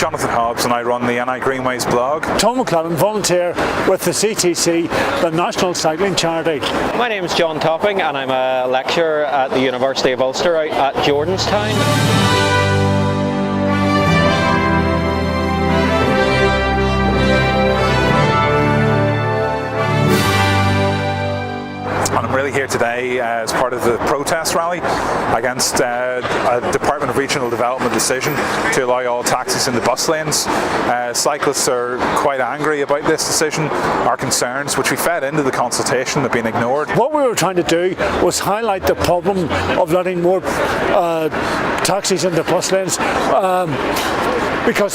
Jonathan Hobbs and I run the NI Greenways blog. Tom McClellan, volunteer with the CTC, the National Cycling Charity. My name is John Topping and I'm a lecturer at the University of Ulster out at Jordanstown. And I'm really here today as part of the protest rally against a Department of Regional Development decision to allow all taxis in the bus lanes. Cyclists are quite angry about this decision. Our concerns, which we fed into the consultation, have been ignored. What we were trying to do was highlight the problem of letting more taxis into bus lanes. Because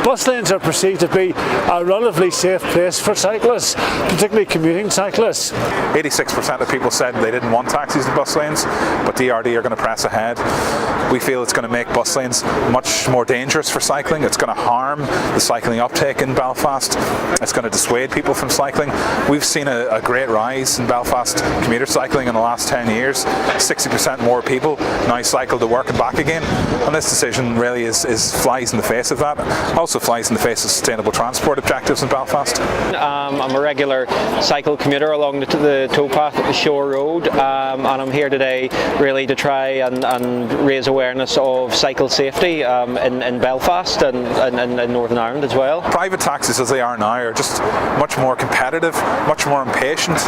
bus lanes are perceived to be a relatively safe place for cyclists, particularly commuting cyclists. 86% of people said they didn't want taxis in bus lanes, but DRD are going to press ahead. We feel it's going to make bus lanes much more dangerous for cycling. It's going to harm the cycling uptake in Belfast. It's going to dissuade people from cycling. We've seen a great rise in Belfast commuter cycling in the last 10 years. 60% more people now cycle to work and back again. And this decision really flies in the face of that. Also flies in the face of sustainable transport objectives in Belfast. I'm a regular cycle commuter along the towpath at the Shore Road, and I'm here today really to try and raise awareness of cycle safety in Belfast and in Northern Ireland as well. Private taxis as they are now are just much more competitive, much more impatient.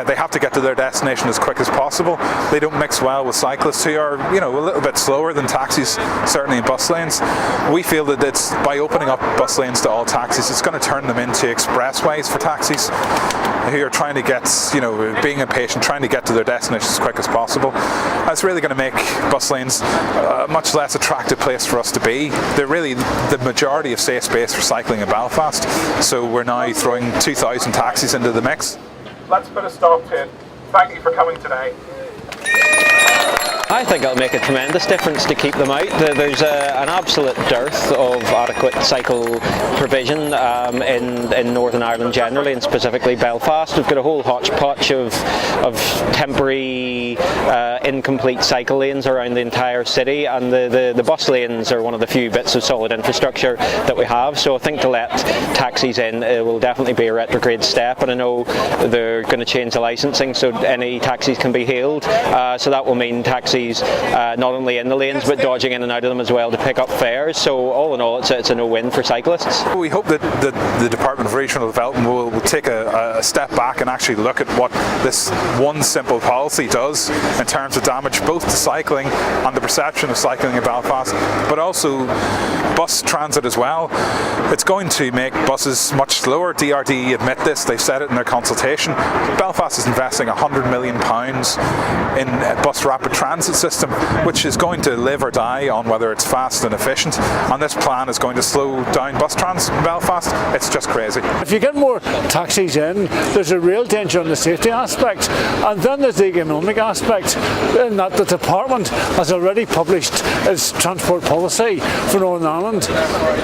They have to get to their destination as quick as possible. They don't mix well with cyclists who are, a little bit slower than taxis, certainly in bus lanes. We feel that it's by opening up bus lanes to all taxis, it's going to turn them into expressways for taxis who are trying to get, being impatient, trying to get to their destination as quick as possible. That's really going to make bus lanes a much less attractive place for us to be. They're really the majority of safe space for cycling in Belfast, so we're now throwing 2,000 taxis into the mix. Let's put a stop to it. Thank you for coming today. I think it'll make a tremendous difference to keep them out. There's an absolute dearth of adequate cycle provision in Northern Ireland generally, and specifically Belfast. We've got a whole hodgepodge of temporary incomplete cycle lanes around the entire city, and the bus lanes are one of the few bits of solid infrastructure that we have. So I think to let taxis in will definitely be a retrograde step, and I know they're going to change the licensing so any taxis can be hailed. So that will mean taxis not only in the lanes but dodging in and out of them as well to pick up fares. So all in all, it's a no-win for cyclists. We hope that the Department of Regional Development will take a step back and actually look at what this one simple policy does in terms of damage both to cycling and the perception of cycling in Belfast, but also bus transit as well. It's going to make buses much slower. DRD admit this, they've said it in their consultation. Belfast is investing £100 million in a bus rapid transit system, which is going to live or die on whether it's fast and efficient, and this plan is going to slow down bus transit in Belfast. It's just crazy. If you get more taxis in, there's a real danger on the safety aspect, and then there's the economic aspect in that the department has already published its transport policy for Northern Ireland,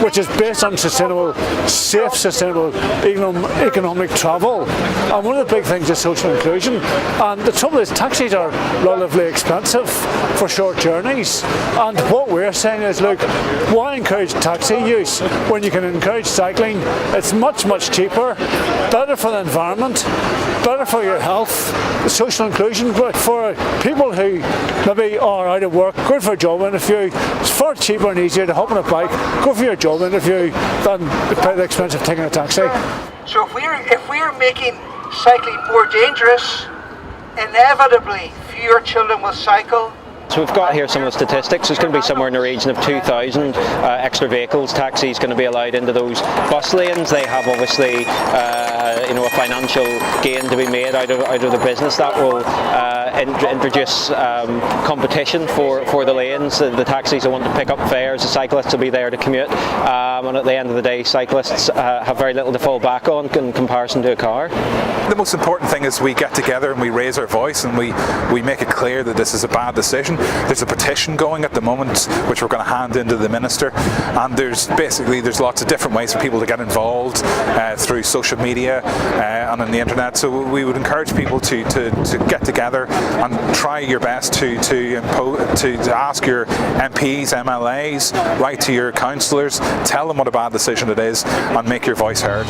which is based on sustainable, safe, sustainable economic travel, and one of the big things is social inclusion. And the trouble is taxis are relatively expensive for short journeys, and what we're saying is, look, why encourage taxi use when you can encourage cycling? It's much cheaper, better for the environment, better for your health, social inclusion, but for people who maybe are out of work, good for a job interview. It's far cheaper and easier to hop on a bike, go for your job interview than pay the expense of taking a taxi. So if we're making cycling more dangerous, inevitably fewer children will cycle. So we've got here some of the statistics. There's going to be somewhere in the region of 2,000 extra vehicles, taxis going to be allowed into those bus lanes. They have obviously a financial gain to be made out of the business. That will introduce competition for the lanes. The taxis will want to pick up fares, the cyclists will be there to commute, and at the end of the day cyclists have very little to fall back on in comparison to a car. The most important thing is we get together and we raise our voice and we make it clear that this is a bad decision. There's a petition going at the moment which we're going to hand into the Minister, and there's lots of different ways for people to get involved through social media and on the internet. So we would encourage people to get together and try your best to ask your MPs, MLAs, write to your councillors, tell them what a bad decision it is, and make your voice heard.